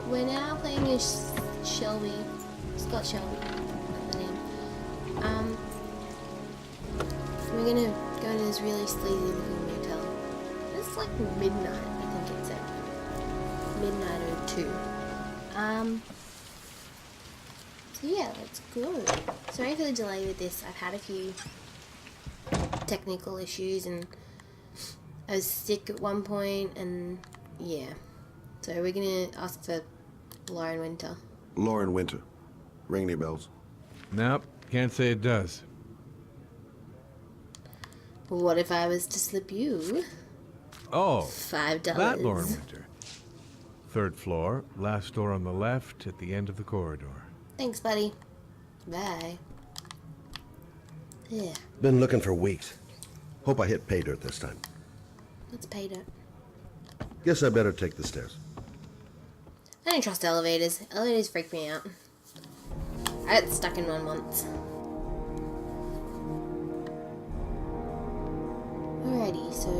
we're now playing as Shelby, Scott Shelby, that's the name. We're gonna go to this really sleazy looking motel. It's like midnight, I think it's at midnight or 2. So yeah, let's go. Sorry for the delay with this. I've had a few technical issues and I was sick at one point and yeah. So we're gonna ask for Lauren Winter. Lauren Winter. Ring any bells? Nope, can't say it does. What if I was to slip you Oh, $5? that Lauren Winter. 3rd floor, last door on the left at the end of the corridor. Thanks, buddy. Bye. Yeah, Been looking for weeks. Hope I hit pay dirt this time. let's pay dirt. Guess I better take the stairs. I don't trust elevators. Elevators freak me out. I got stuck in one once. Alrighty, so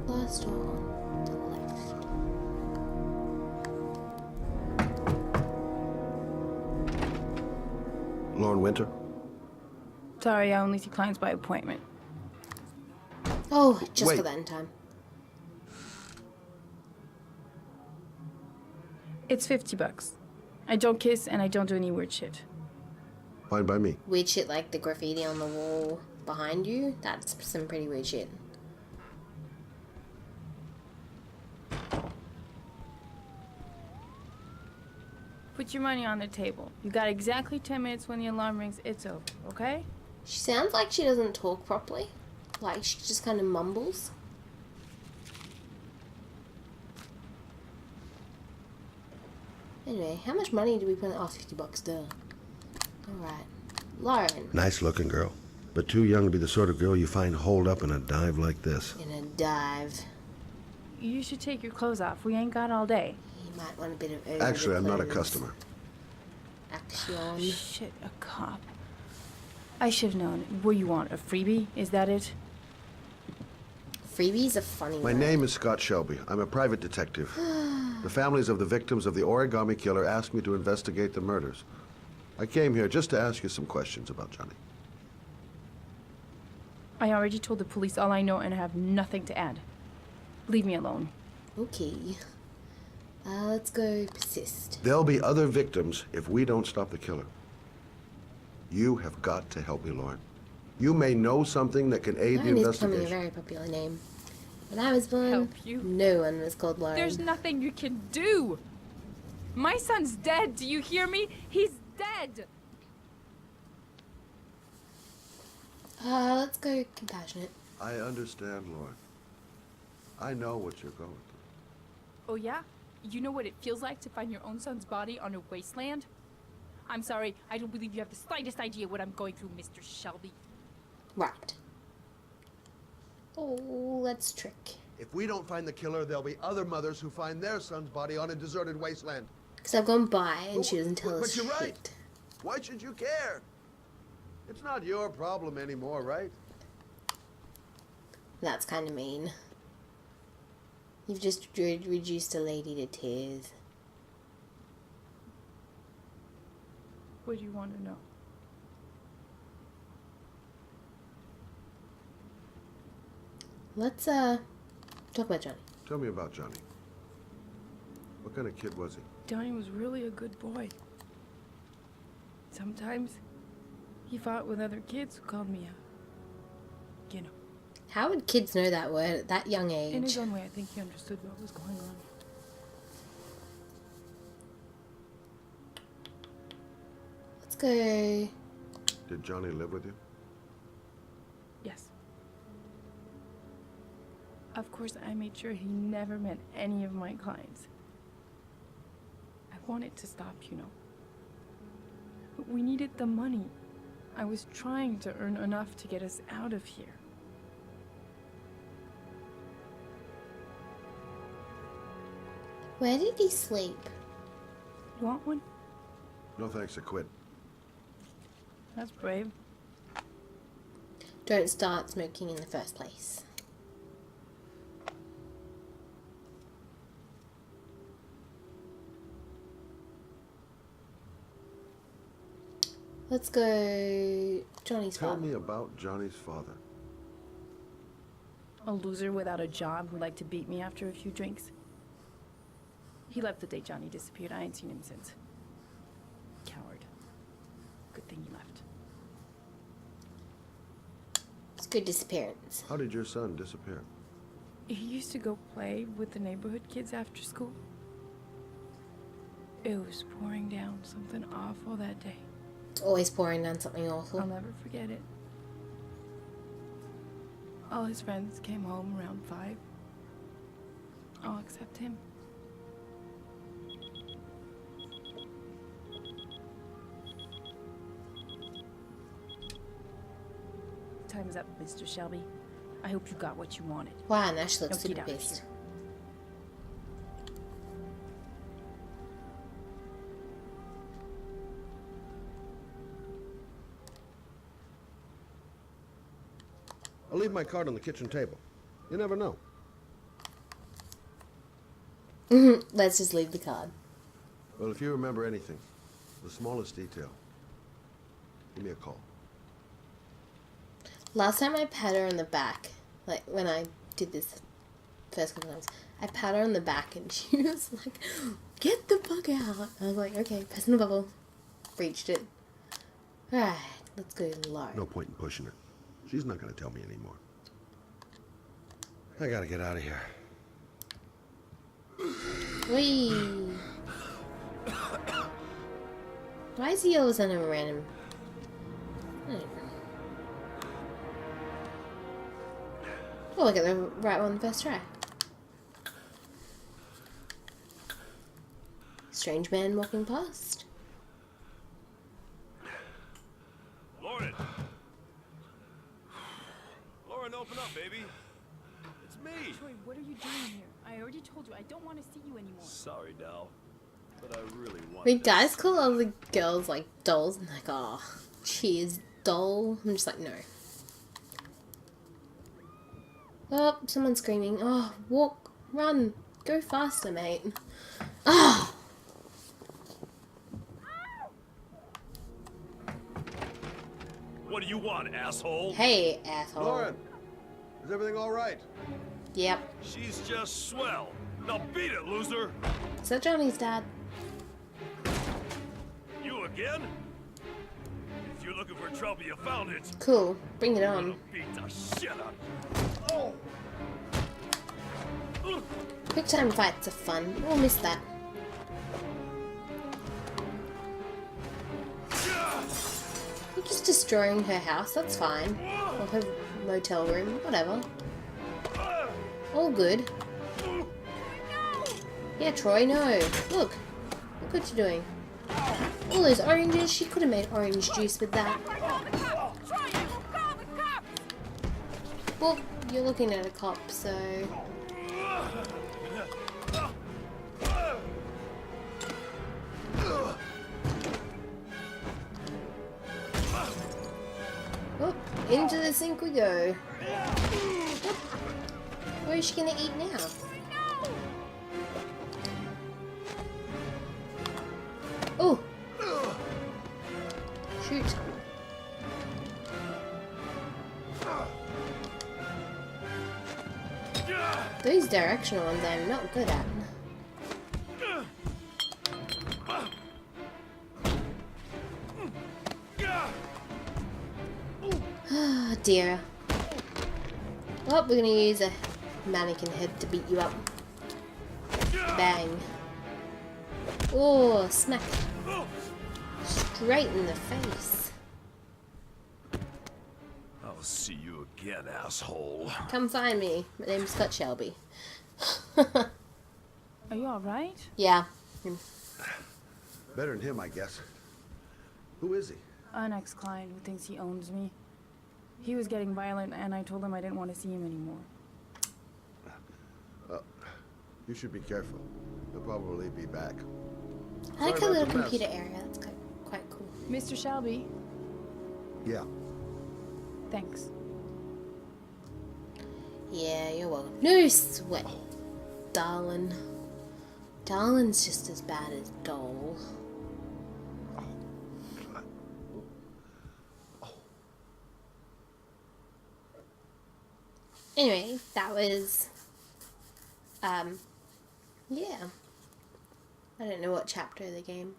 last door on the left. Lauren Winter? Sorry, I only see clients by appointment. Oh, just Wait. got that in time. It's $50. I don't kiss and I don't do any weird shit. Fine by me. Weird shit like the graffiti on the wall behind you. That's some pretty weird shit. Put your money on the table. You got exactly 10 minutes. When the alarm rings, it's over, okay? She sounds like she doesn't talk properly. Like she just kind of mumbles. Anyway, how much money do we put in? Oh, $50, duh. Alright. Lauren. Nice looking girl. But too young to be the sort of girl you find holed up in a dive like this. In a dive. You should take your clothes off. We ain't got all day. You might want a bit of over Actually, the I'm not a clothes. customer. Action. Shit, a cop. I should have known. What do you want, a freebie? Is that it? Freebie's a funny My word. name is Scott Shelby. I'm a private detective. The families of the victims of the origami killer asked me to investigate the murders. I came here just to ask you some questions about Johnny. I already told the police all I know and I have nothing to add. Leave me alone. Okay. Let's go persist. There'll be other victims if we don't stop the killer. You have got to help me, Lauren. You may know something that can aid the Lauren is becoming a investigation. very popular name. When I was born, Help you? no one was called Lauren. There's nothing you can do. My son's dead. Do you hear me? He's dead. Let's go compassionate. I understand, Lauren. I know what you're going through. Oh, yeah? You know what it feels like to find your own son's body on a wasteland? I'm sorry, I don't believe you have the slightest idea what I'm going through, Mr. Shelby. Right. Oh, let's trick. If we don't find the killer, there'll be other mothers who find their son's body on a deserted wasteland. Because I've gone by and she doesn't tell But us you're right. shit. Why should you care? It's not your problem anymore, right? That's kind of mean. You've just reduced a lady to tears. What do you want to know? Let's, talk about Johnny. Tell me about Johnny. What kind of kid was he? Johnny was really a good boy. Sometimes he fought with other kids who called me a, How would kids know that word at that young age? in his own way, I think he understood what was going on. Let's go. Did Johnny live with you? Yes. Of course, I made sure he never met any of my clients. I wanted to stop, But we needed the money. I was trying to earn enough to get us out of here. Where did he sleep? You want one? No thanks, I quit. That's brave. Don't start smoking in the first place. Let's go Johnny's Tell father. me about Johnny's father. A loser without a job who liked to beat me after a few drinks. He left the day Johnny disappeared. I ain't seen him since. Coward. Good thing he left. It's a good disappearance. How did your son disappear? He used to go play with the neighborhood kids after school. It was pouring down something awful that day. Always pouring down something awful. I'll never forget it. All his friends came home around 5. All except him. Time's up, Mr. Shelby. I hope you got what you wanted. Wow, now she looks Now super get out of pissed. here. I'll leave my card on the kitchen table. You never know. Let's just leave the card. Well, if you remember anything, the smallest detail, give me a call. Last time I pat her on the back, like when I did this first couple times, I pat her on the back and she was like, "Get the fuck out." I was like, okay, press in the bubble. Reached it. Alright, let's go low. No point in pushing it. She's not going to tell me anymore. I gotta get out of here. Whee! Why is he all of a sudden a random? I don't know. Oh, I got the right one first try. Strange man walking past. Lauren! Lauren, open up, baby. It's me. Troy, what are you doing here? I already told you I don't want to see you anymore. Sorry, Dal. But I really want When this. guys call all the girls like dolls and like, oh, she is doll. I'm just like, no. Oh, someone's screaming. Oh, walk, run, go faster, mate. Oh, What do you want, asshole? hey, asshole. Lauren, is everything all right? Yep. She's just swell. Now beat it, loser. Is that Johnny's dad? You again? If you're looking for trouble, you found it. Cool. Bring it on. I'll beat the shit out of you. Quick time fights are fun. We'll miss that. You're just destroying her house. That's fine. Or her motel room. Whatever. All good. Yeah, Troy, no. Look. Look what you're doing. All those oranges. She could have made orange juice with that. Well, you're looking at a cop, so... Oh, into the sink we go. Where is she gonna eat now? Oh! Shoot. These directional ones I'm not good at. Ah, dear. Well, we're gonna use a mannequin head to beat you up. Bang. Oh, smack. Straight in the face. I'll see you again, asshole. Come find me. My name's Scott Shelby. Are you alright? Yeah. Better than him, I guess. Who is he? An ex-client who thinks he owns me. He was getting violent and I told him I didn't want to see him anymore. You should be careful. He'll probably be back. I like Sorry her about little the mess. computer area. That's quite cool. Mr. Shelby, Yeah. thanks. Yeah, you're welcome. No sweat, darling. Darlin's just as bad as doll. Anyway, that was, yeah. I don't know what chapter of the game,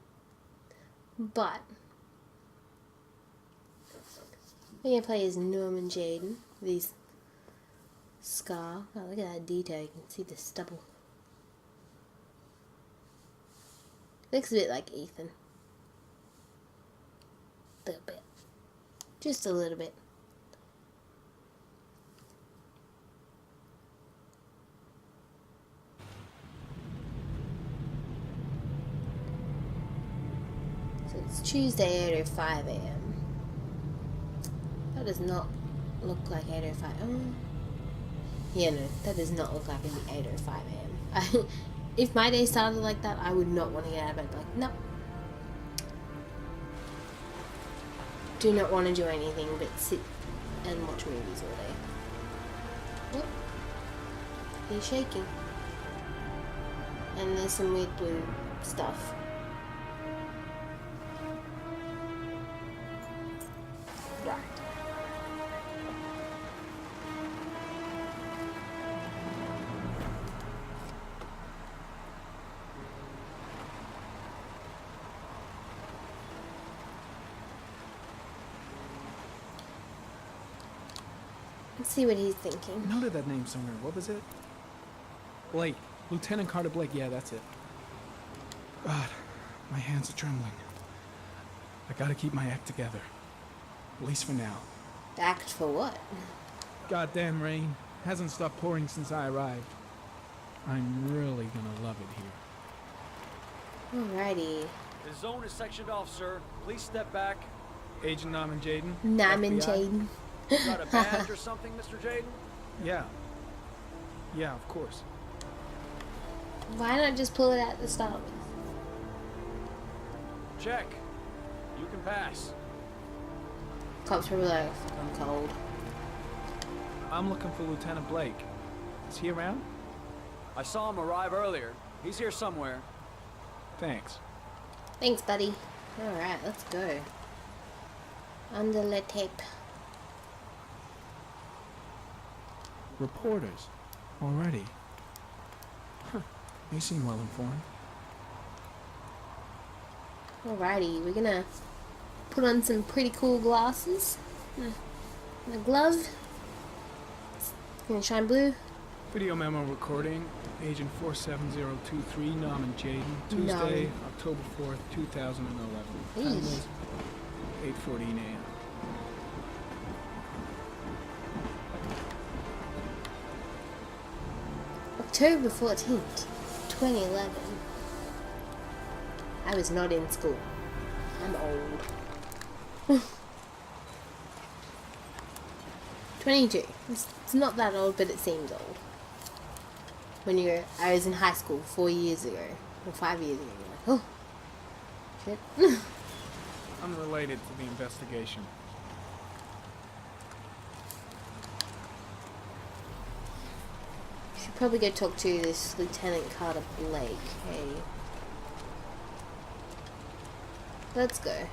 but we're gonna play as Norman Jaden with his scar. Oh, look at that detail, you can see the stubble. Looks a bit like Ethan. A little bit. Just a little bit. So it's Tuesday, 8:05 a.m. That does not look like 8:05. Oh. Yeah, no, that does not look like it'd be 8:05 a.m. If my day started like that, I would not want to get out of bed. Like, no. Do not want to do anything but sit and watch movies all day. Oh, he's shaking. And there's some weird blue stuff. Right. Let's see what he's thinking. Noted that name somewhere. What was it? Blake. Lieutenant Carter Blake. Yeah, that's it. God, my hands are trembling. I gotta keep my act together. At least for now. Act for what? Goddamn rain. Hasn't stopped pouring since I arrived. I'm really gonna love it here. Alrighty. The zone is sectioned off, sir. Please step back. Agent Norman Jaden. Norman FBI? Jaden. Got a badge or something, Mr. Jaden? Yeah. Yeah, of course. Why not just pull it out to start with? Check. You can pass. Cops probably like, I'm cold. I'm looking for Lieutenant Blake. Is he around? I saw him arrive earlier. He's here somewhere. Thanks. Thanks, buddy. Alright, let's go. Under the tape. Reporters. Already. Huh. They seem well informed. Alrighty, we're gonna put on some pretty cool glasses. And a glove. Gonna shine blue. Video memo recording, Agent 47023, Norman Jaden, Tuesday, Norman. October 4th, 2011. Time Eesh. was 8:14 a.m. October 14th, 2011. I was not in school. I'm old. 22. It's not that old, but it seems old. When I was in high school 4 years ago, or 5 years ago, you're like, oh, shit. Unrelated to the investigation. Should probably go talk to this Lieutenant Carter Blake. Hey, let's go.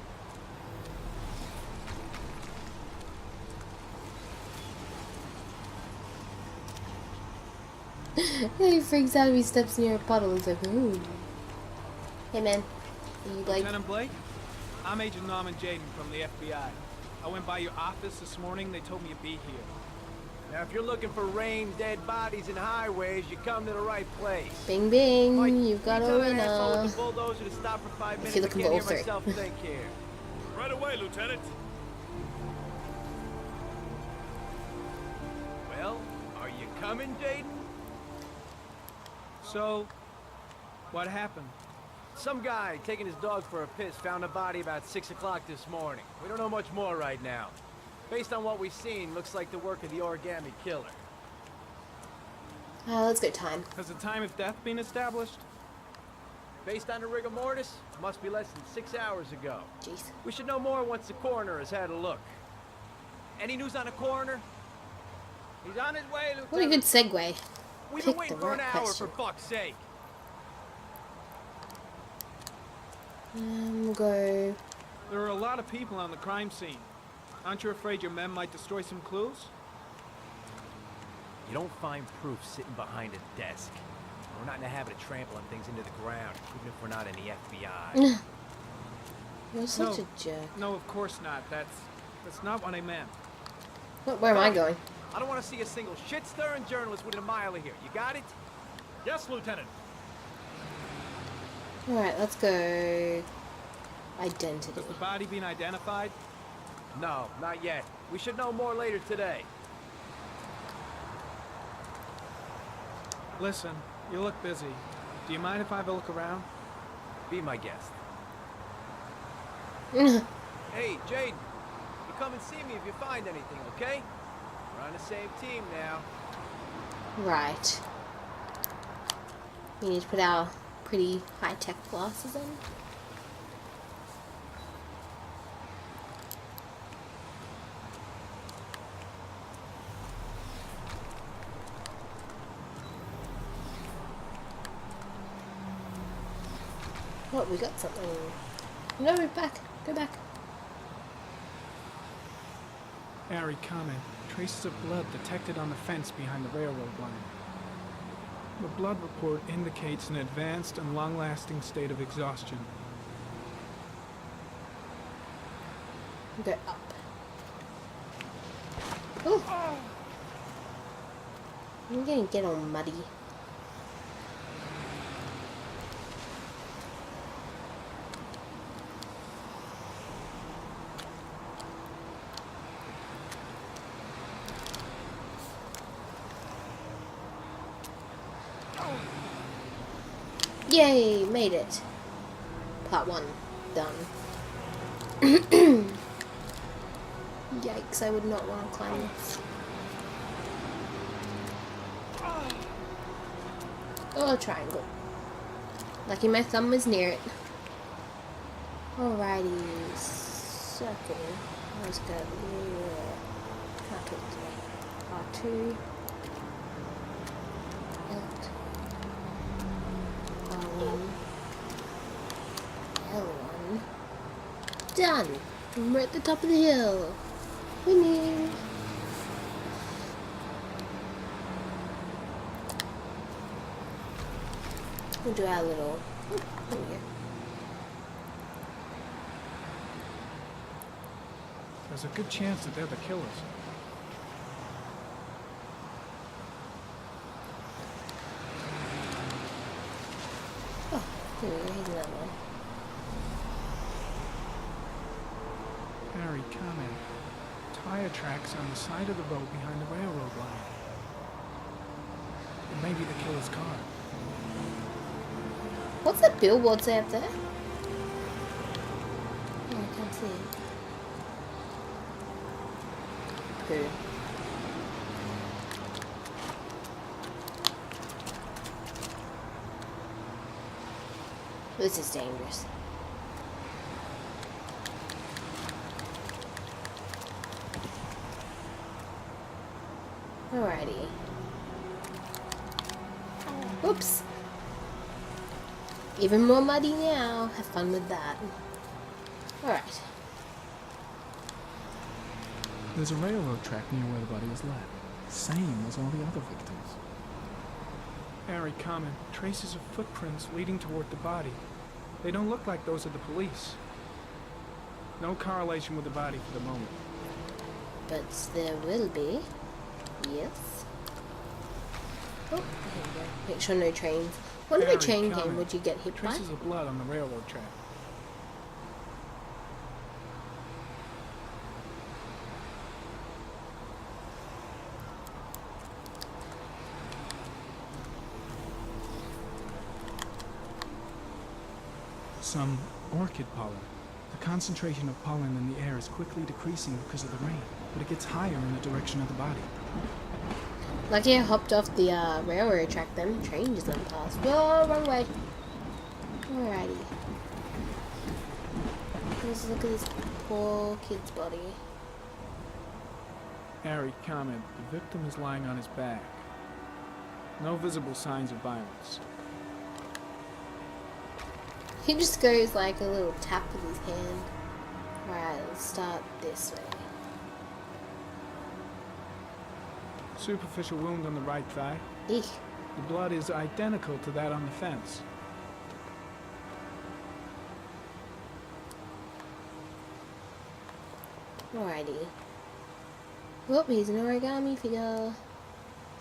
He freaks out if he steps near a puddle. He's like, ooh. Hey man, are you Blake? Lieutenant Blake? I'm Agent Norman Jaden from the FBI. I went by your office this morning. They told me you'd be here. Now, if you're looking for rain, dead bodies, and highways, you come to the right place. Bing bing, Mike, you've got you a tell that asshole winner. with the bulldozer to stop for 5 minutes. you're I looking can't for hear all myself think here. Right away, Lieutenant. Well, are you coming, Jaden? So, what happened? Some guy taking his dog for a piss found a body about 6 o'clock this morning. We don't know much more right now. Based on what we've seen, looks like the work of the origami killer. Let's go time. Has the time of death been established? Based on the rigor mortis, must be less than 6 hours ago. Jeez. We should know more once the coroner has had a look. Any news on the coroner? He's on his way, Lieutenant. What a good segue. We've Pick been waiting the for an right hour, question. for fuck's sake. Go. There are a lot of people on the crime scene. Aren't you afraid your men might destroy some clues? You don't find proof sitting behind a desk. We're not in the habit of trampling things into the ground, even if we're not in the FBI. You're such No. a jerk. No, of course not. That's not what I meant. Where am I going? I don't want to see a single shit-stirring journalist within a mile of here. You got it? Yes, Lieutenant. Alright, let's go. Identity. Has the body been identified? No, not yet. We should know more later today. Listen, you look busy. Do you mind if I have a look around? Be my guest. Mm. Hey, Jaden. You come and see me if you find anything, okay? We're on the same team now. Right. We need to put our pretty high-tech glasses on. Oh, we got something. No, back. Go back. Harry, comment. Traces of blood detected on the fence behind the railroad line. The blood report indicates an advanced and long-lasting state of exhaustion. Go up. Ooh. I'm gonna get all muddy. Yay, made it. Part 1 done. Yikes, I would not want to climb this. Oh, triangle. Lucky my thumb was near it. Alrighty, circle. Let's go. Can't talk to me. R2. Alt. R1. L1. Done! We're at the top of the hill. Winning! We'll do our little... Oh, there we go. There's a good chance that they're the killers. Oh, there we go. Here's another one. Harry, comment. Tire tracks on the side of the road behind the railroad line. It may be the killer's car. What's that billboard say up there? Oh, I can't see it. Poo. This is dangerous. Alrighty. Oops. Even more muddy now. Have fun with that. Alright. There's a railroad track near where the body was left. Same as all the other victims. Harry, comment. Traces of footprints leading toward the body. They don't look like those of the police. No correlation with the body for the moment. But there will be. Yes. Oh, there you go. Make sure no trains. What if a Harry, train came? comment. Would you get hit by? Traces of blood on the railroad track. Some orchid pollen. The concentration of pollen in the air is quickly decreasing because of the rain, but it gets higher in the direction of the body. Lucky I hopped off the railroad track then. Train just went past. Whoa, wrong way. Alrighty. Let's look at this poor kid's body. Harry, comment. The victim is lying on his back. No visible signs of violence. He just goes like a little tap with his hand. Alright, let's start this way. Superficial wound on the right thigh. Eek. The blood is identical to that on the fence. Alrighty. Whoop, he's an origami figure.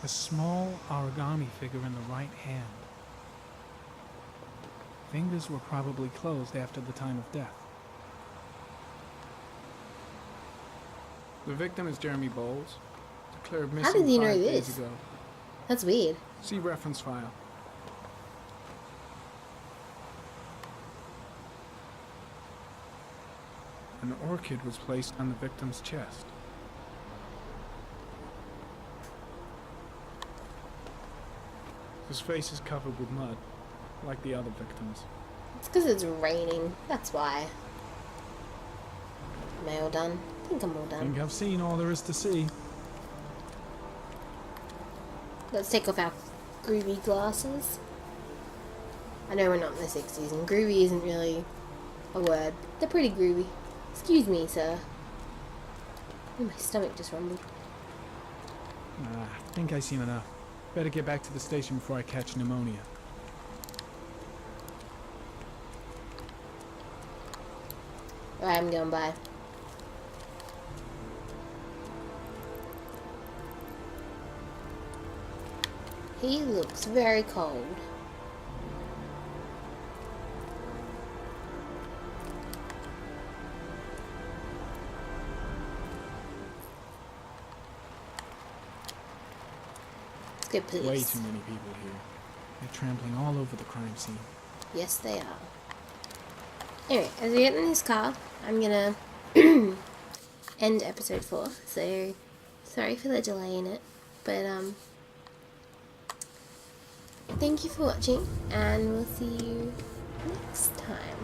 A small origami figure in the right hand. Fingers were probably closed after the time of death. The victim is Jeremy Bowles, declared missing How did he know 5 this? days ago. That's weird. See reference file. An orchid was placed on the victim's chest. His face is covered with mud, like the other victims. It's because it's raining. That's why. Am I all done? I think I'm all I done. think I've seen all there is to see. Let's take off our groovy glasses. I know we're not in the 60s, and groovy isn't really a word. They're pretty groovy. Excuse me, sir. Oh, my stomach just rumbled. I think I've seen enough. Better get back to the station before I catch pneumonia. Alright, I'm going by. He looks very cold. Let's go, please. Way too many people here. They're trampling all over the crime scene. Yes, they are. Anyway, as we get in this car, I'm gonna end episode 4. So, sorry for the delay in it, but thank you for watching, and we'll see you next time.